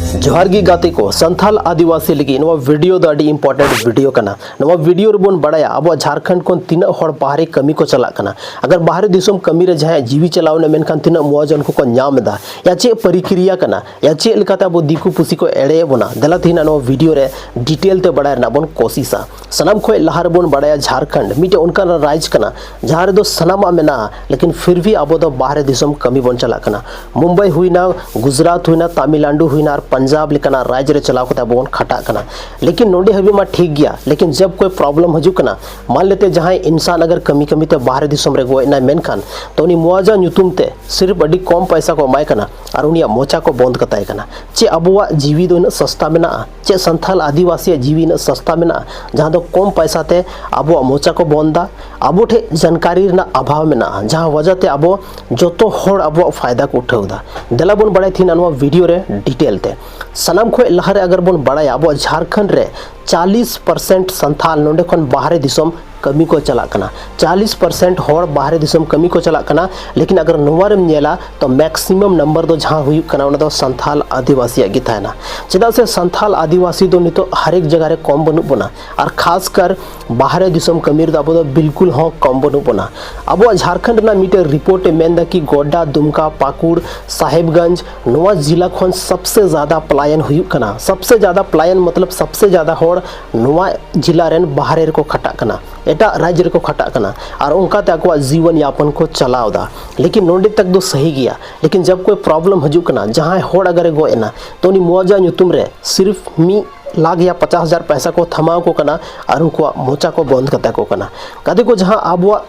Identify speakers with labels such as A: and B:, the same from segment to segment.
A: जोहार गी गाते को संथाल आदिवासी लगी नवा वीडियो द अडी इंपॉर्टेंट वीडियो कना नवा वीडियो रे बोन बड़ाया अब झारखंड को तीन हड़ बाहरे कमी को चला कना अगर बाहरे दिसम कमी रे जहां जीवी चलाव ने मेनखान तीन मुआवजा को नाम दा या चे परिक्रिया कना या चे लकाते अब दिकु पुसी को एड़े बोना दला थिना नवा वीडियो रे डिटेल ते बड़ाय ना बोन कोशिशा सनम खोय लहार बोन बड़ाया झारखंड मिटे उनका राज कना जहां रे दो सनामा मेना लेकिन फिर भी अब दो बाहरे दिसम कमी बोन चला कना मुंबई हुईना गुजरात हुईना तमिलनाडु हुईना पंजाब लेकना राज्य रे चलाव कते बोन खटा कना लेकिन नोडे हबी मा ठीक गया लेकिन जब कोई प्रॉब्लम हजू कना मान लेते जहां इंसान अगर कमी कमी ते बाहर दिसम रे गोयना मेनखान तो उनी मुआवजा नुतुम ते सिर्फ अडी कम पैसा को माय कना और उनिया मोचा को बंद कताय कना चे अबुआ जीवी दो न सस्ता मेना चे संथाल आदिवासी जीवी न सस्ता मेना जहां दो कम पैसा ते अबुआ मोचा को बंदा अबो ठे जानकारी ना अभाव मेना जहां वजह ते अबो जोतो होड़ अबुआ फायदा को उठावदा देला बोन बड़ाय थिन अनवा वीडियो रे डिटेल ते सनम खोय लहरे अगर बोन बड़ाया अब झारखंड रे 40% संथाल नोंडे खन बाहरे दिसम कमी को चला कना 40% होड़ बाहरे दिसम कमी को चला कना लेकिन अगर नोवारम नेला तो मैक्सिमम नंबर दो जहां हुई कना उना दो संथाल आदिवासी गी थाना चेदा से संथाल आदिवासी दो नितो हर एक जगह रे कम बनु बना और खास कर बाहरे दिसम कमी रे अब दो बिल्कुल हो कम बनु बना अब झारखंड ना मीटर रिपोर्ट मेंदा की गोड्डा दुमका पाकुड़ साहेबगंज नोवा जिला खन सबसे ज्यादा पलायन हुई कना सबसे ज्यादा पलायन मतलब सबसे ज्यादा होड़ नोवा जिला रेन बाहरे को खटा कना एटा राज्य को खटा कना और उनका तक जीवन यापन को चलावदा लेकिन नोंडे तक दो सही गया लेकिन जब कोई प्रॉब्लम हजू कना जहां होड़ अगर गोएना तो उनी मुआवजा नुतुम रे सिर्फ मी लाख या 50,000 पैसा को थमाव को कना और उनको मोचा को बंद कता को कना कदे को जहां आबुआ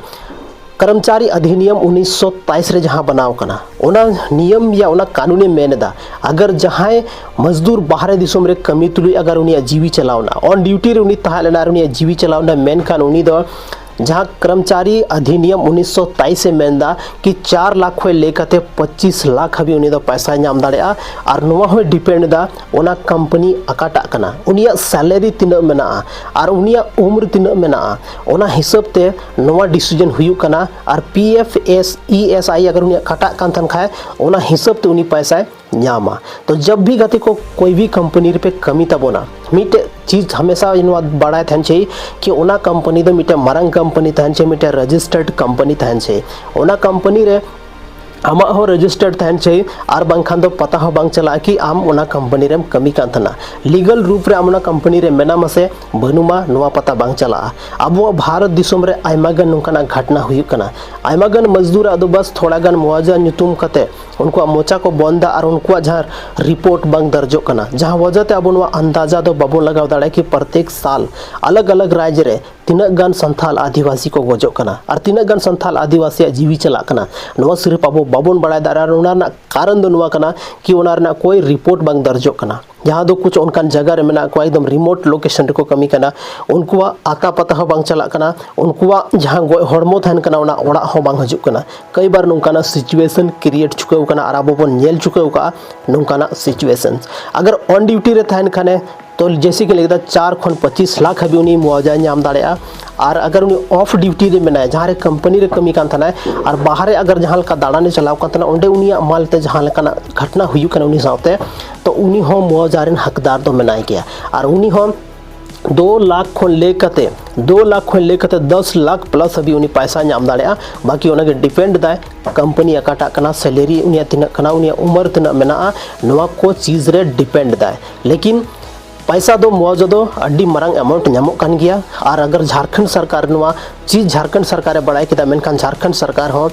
A: कर्मचारी अधिनियम 1923 रे जहां बनाव कना ओना नियम या ओना कानूनी मेनदा अगर जहां मजदूर बाहरे दिसम रे कमी तुली अगर उनिया जीवी चलावना ऑन ड्यूटी रे उनी तहालेना उनिया जीवी चलावना मेन कान उनी दो जहां कर्मचारी अधिनियम 1923 से मेनदा कि 4 लाख खोय लेकते 25 लाख हबी उनी दो पैसा नाम दाड़ेआ और नोवा हो डिपेंड दा ओना कंपनी अकाटा कना उनिया सैलरी तिना मेना और उनिया उम्र तिना मेना ओना हिसाब ते नोवा डिसीजन हुयु कना और पीएफएस ईएसआई अगर उनिया काटा कान थन खाए ओना हिसाब ते उनी पैसा न्यामा तो जब भी गति को कोई भी कंपनी पे कमी तबोना मीटे चीज हमेशा इनवा बड़ा थन चाहिए कि ओना कंपनी दो मीटे मरंग कंपनी थन चाहिए मीटे रजिस्टर्ड कंपनी थन चाहिए ओना कंपनी रे आमा हो रजिस्टर्ड थन चाहिए और बांखान दो पता हो बांग चला कि आम ओना कंपनी रे कमी कान थना लीगल रूप रे आमना कंपनी रे मेना मसे बनुमा नवा पता बांग चला अब भारत दिसम रे आयमागन नोंकाना घटना हुई कना आयमागन मजदूर अदो बस थोड़ा गन मुआवजा नुतुम कते उनको मोचा को बंदा और उनको जहां रिपोर्ट बांग दर्जो कना जहां वजह ते अब अंदाजा दो बाबू लगाव दाड़े कि प्रत्येक साल अलग अलग राज्य रे तीनक गन संथाल आदिवासी को गोजो कना और तीनक गन संथाल आदिवासी जीवी चला कना नवा सिर्फ अब बाबून बड़ा दार उनारना कारण दो नुआ कना कि उनारना कोई रिपोर्ट बांग दर्जो कना जहाँ दो कुछ उनकान जगह रे मेना को एकदम रिमोट लोकेशन को कमी कना उनको आता पता हो बांग चला कना उनको जहाँ हड़मो थन कना उना ओड़ा हो बांग हजू कना कई बार नोंकाना सिचुएशन क्रिएट चुके कना और अब बन नेल चुके का नोंकाना सिचुएशन अगर ऑन ड्यूटी रे थन खाने तो जैसे कि लगता 4 खन 25 लाख हबी उनी मुआवजा नाम दाड़ेआ और अगर उनी ऑफ ड्यूटी रे मेना जहां रे कंपनी रे कमी कान थना और बाहर अगर जहां का दाड़ाने चलाव कान थना ओंडे उनी मालते जहां लेकाना घटना हुई कना उनी साथे तो उनी हो मुआवजा रेन हकदार तो मेनाय गया और उनी हो 2 लाख खन लेकते 2 लाख खन लेकते 10 लाख प्लस अभी उनी पैसा नाम दाड़ेआ बाकी उनके डिपेंड दाय कंपनी अकाटा कना सैलरी उनिया तिना कना उनिया उम्र तिना मेना नवा को चीज रे डिपेंड दाय लेकिन पैसा दो मुआवजा दो अड्डी मरंग अमाउंट नामो कान गया और अगर झारखंड सरकार नवा चीज झारखंड सरकार बड़ाई किदा मेनखान झारखंड सरकार हो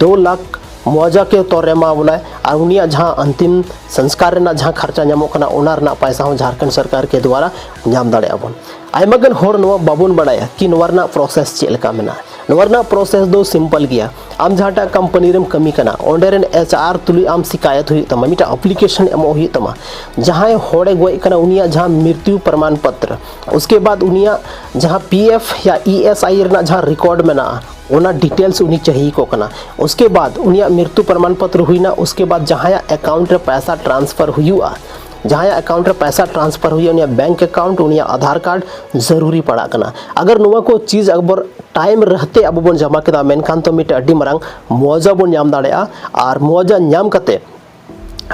A: 2 लाख मुआवजा के तौर रे मा बोला और उनिया जहां अंतिम संस्कार रेना जहां खर्चा नामो कना ओना रना पैसा हो झारखंड सरकार के द्वारा नाम दाड़े आबन आयमागन होर नवा बाबुन बड़ाया कि नवरना प्रोसेस चेलका मेना नवरना प्रोसेस दो सिंपल गया आम जहाटा कंपनी रेम कमी कना ओंडेरन एचआर तुली आम शिकायत हुई तमा मिटा एप्लीकेशन एमो हुई तमा जहां होड़े गोय कना उनिया जहां मृत्यु प्रमाण पत्र उसके बाद उनिया जहां पीएफ या ईएसआई रेना जहां रिकॉर्ड मेना ओना डिटेल्स उनी चाहिए को कना उसके बाद उनिया मृत्यु प्रमाण पत्र हुई ना उसके बाद जहां अकाउंट रे पैसा ट्रांसफर हुआ जहाँ अकाउंट रे पैसा ट्रांसफर हुई उनिया बैंक अकाउंट उनिया आधार कार्ड जरूरी पड़ा कना अगर नुआ को चीज़ अगर टाइम रहते अब बन जमा केदा मेनखान तो मिटे अड्डी मरांग मुआवजा बन नाम दाड़ेआ और मुआवजा नाम कते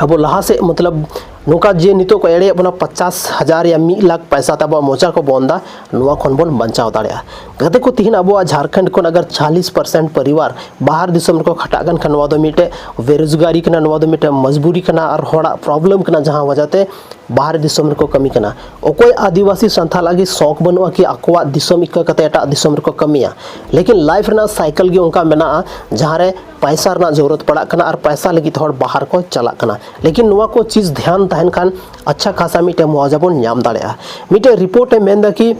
A: अब लहा से मतलब नुका जे नितो को एड़े बना 50,000 या 1 लाख पैसा तब मोचा को बोंदा नुआ खन बोन बंचाव दाड़िया गते को तिहिन अब झारखंड को अगर 40% परिवार बाहर दिसम को खटागन खान नुआ दो मिटे बेरोजगारी कना नुआ दो मिटे मजबूरी कना और होड़ा प्रॉब्लम कना जहां वजहते बाहर दिसम को कमी कना ओकोय आदिवासी संथाल आगे शौक बनवा कि अकवा दिसम इक्का कते एटा दिसम को कमिया लेकिन लाइफ ना साइकिल गे उनका मेना जहां रे पैसा रना जरूरत पड़ा कना और पैसा लगी थोड़ बाहर को चला कना लेकिन नुआ को चीज ध्यान तहन खान अच्छा खासा मिटे मुआवजा बोन नाम दाड़ेया मिटे रिपोर्ट है मेंदा कि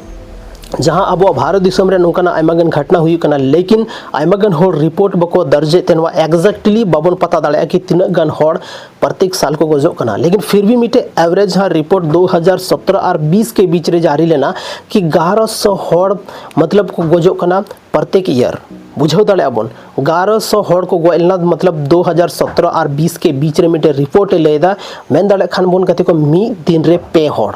A: जहां अब भारत दिसम रे नोकना आयमागन घटना हुई कना लेकिन आयमागन होड़ रिपोर्ट बको दर्जे तेनवा एग्जैक्टली बाबन पता दाड़ेया कि तिना गन होड़ प्रत्येक साल को गजो कना लेकिन फिर भी मिटे एवरेज हाँ रिपोर्ट 2017 और 20 के बीच रे जारी लेना कि 1100 होड़ मतलब को गजो कना प्रत्येक ईयर बुझो दाड़े बन 1100 होड़ को गोलना मतलब 2017 और 20 के बीच रे मिटे रिपोर्ट लेदा मेन दाड़े खान बोन कते को मी दिन रे पे होड़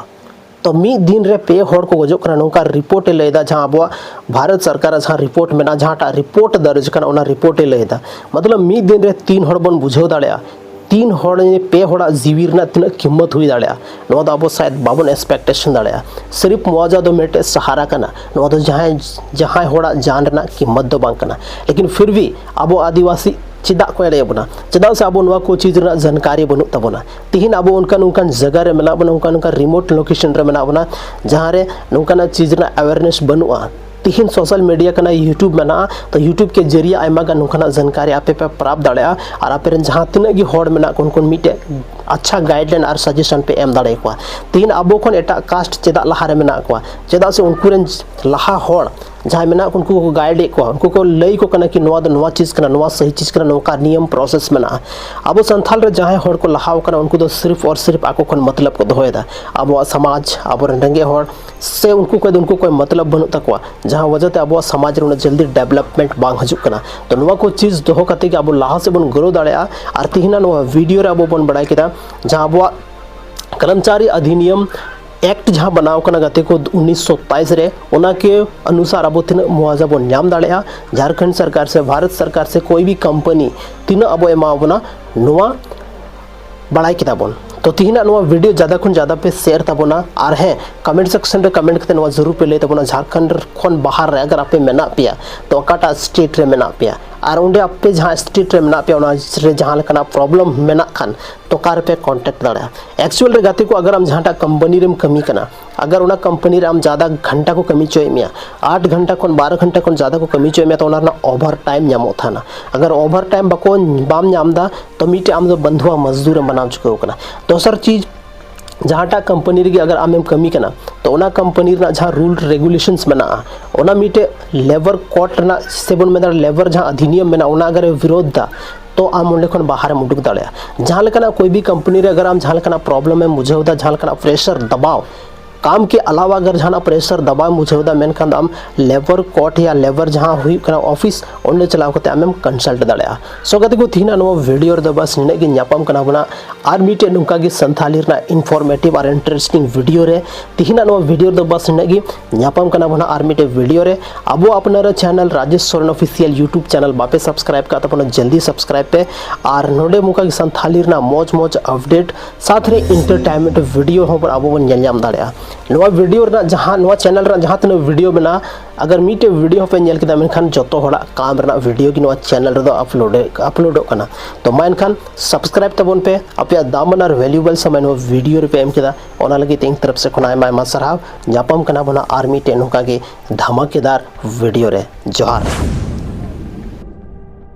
A: तो मी दिन रे पे होड़ को गजो कना नोका रिपोर्ट लेदा जहां अब भारत सरकार जहां रिपोर्ट में ना जहां रिपोर्ट दर्ज कना ओना रिपोर्ट लेदा मतलब मी दिन रे 3 होड़ बन बुझो दाड़ेया 3 होड़ पे होड़ा जीवी रना तिना कीमत हुई दाड़ेया नो दो अब शायद बाबन एक्सपेक्टेशन दाड़ेया सिर्फ मुआवजा दो मेटे सहारा कना नो दो जहां होड़ा जान रना कीमत दो बांग कना लेकिन फिर भी अब आदिवासी चिदा को एड़े बना चिदा से अब नुआ को चीज रना जानकारी बनु तबना तिहिन अब उनका जगह रे मेना बना उनका रिमोट लोकेशन रे मेना बना जहां रे नुका चीज रना अवेयरनेस बनुआ तिहिन सोशल मीडिया कना यूट्यूब में ना तो यूट्यूब के जरिए आयमा गान नुका जानकारी आपे पे प्राप्त दाड़ेया और आपे जहां तिना गी होड़ मेना उनको मिटे अच्छा गाइडलाइन और सजेशन पे एम दाड़े को तिहिन अब खन एटा कास्ट चेदा लहा रे मेना को चेदा से उनको लहा होड़ जहाँ मेना उनको को गाइड को उनको को लई को कना कि नवा चीज़ कना नवा सही चीज़ कना नौका नियम प्रोसेस मेना अब संथाल रे जहाँ होड़ को लहाव कना उनको तो सिर्फ और सिर्फ आको खन मतलब को दोहेदा अब समाज अब रंगे होड़ से उनको कोई मतलब बनु तकवा जहाँ वजह ते अब समाज रे जल्दी डेवलपमेंट बांग हजु कना तो नवा को चीज़ दोहो कते कि अब लहा से बन ग्रो दाड़ेया और तिहिना नवा वीडियो रे अब बन बड़ाई किदा जहाँ अब कर्मचारी अधिनियम एक्ट जहाँ बनाव कना गते को 1927 रे ओना के अनुसार अब तीन मुआवजा बन नाम दाड़ेया झारखंड सरकार से भारत सरकार से कोई भी कंपनी तीन अब एमा बना नुआ बड़ाई किता बन तो तिहिना नुआ वीडियो ज़्यादा खुन ज़्यादा पे शेयर तबना और है कमेंट सेक्शन रे कमेंट करते नुआ जरूर पे ले तबना झारखंड खन बाहर रे अगर आपे मेना पिया तो अकाटा स्टेट रे मेना पिया और उंडे आपे जहाँ स्टेट रे मेना पिया ओना रे जहाँ लेकना प्रॉब्लम मेना खान तो कार पे कांटेक्ट दाड़ा एक्चुअल रे गाते को अगर हम जहाँ कंपनी रे कमी कना अगर उना कंपनी रे हम ज़्यादा घंटा को कमी चोय मिया 8 घंटा खन 12 घंटा खन ज़्यादा को कमी चोय मिया तो उना ओवर टाइम नामो था ना अगर ओवर टाइम बको बाम नामदा तो मिटे आम बंधुआ मजदूर बनाव चुके कना दोसर चीज जहाँटा कंपनी रे अगर आम कमी कना तो ओना कंपनी रे जहाँ रूल रेगुलेशंस मेना ओना मिटे लेबर कोर्ट रे सेवन में लेबर जहाँ अधिनियम मेना ओना अगर विरोध दा तो आम उंडे खन बाहर उडुक दाड़ेया जहाँ लेकना कोई भी कंपनी रे अगर आम जहाँ लेकना प्रॉब्लम है बुझावदा जहाँ लेकना प्रेशर दबाव काम के अलावा अगर जहाँ प्रेशर दबाव मुझे मेनखान आम लेबर कोर्ट या लेबर जहाँ हुई ऑफिस ओंडे चलाव करते आम कंसल्ट दाड़ेया सो गते को तिहिना वीडियो रे बस निने गे ᱧᱟᱯᱟᱢ कना बना और मिटे नुका गे संथाली रे इनफॉर्मेटिव और इंटरेस्टिंग वीडियो रे तिहिना वीडियो रे बस निने गे ᱧᱟᱯᱟᱢ कना बना और मिटे वीडियो रे अब अपनार channel Rajesh Soren official YouTube channel बापे सब्सक्राइब का तपना जल्दी सब्सक्राइब पे और नोडे मुका गे संथाली रे मौज अपडेट साथ रे इंटरटेनमेंट वीडियो हो पर अब बन ᱧᱮᱞ दाड़ेया नवा वीडियो रे जहाँ नवा चैनल रे जहाँ तीन वीडियो मेना अगर मिटे वीडियो पे नेल किदा मेनखान जतो होड़ा काम रे वीडियो की नवा चैनल रे अपलोड कना तो मेनखान सब्सक्राइब तबन पे अपया दामन और वैल्यूएबल समय नवा वीडियो रे पे एम किदा ओना लगी तीन तरफ से कोना आयमा सरहाव ᱧᱟᱯᱟᱢ कना बना आर्मी टे नोका के धमाकेदार वीडियो रे जोहार।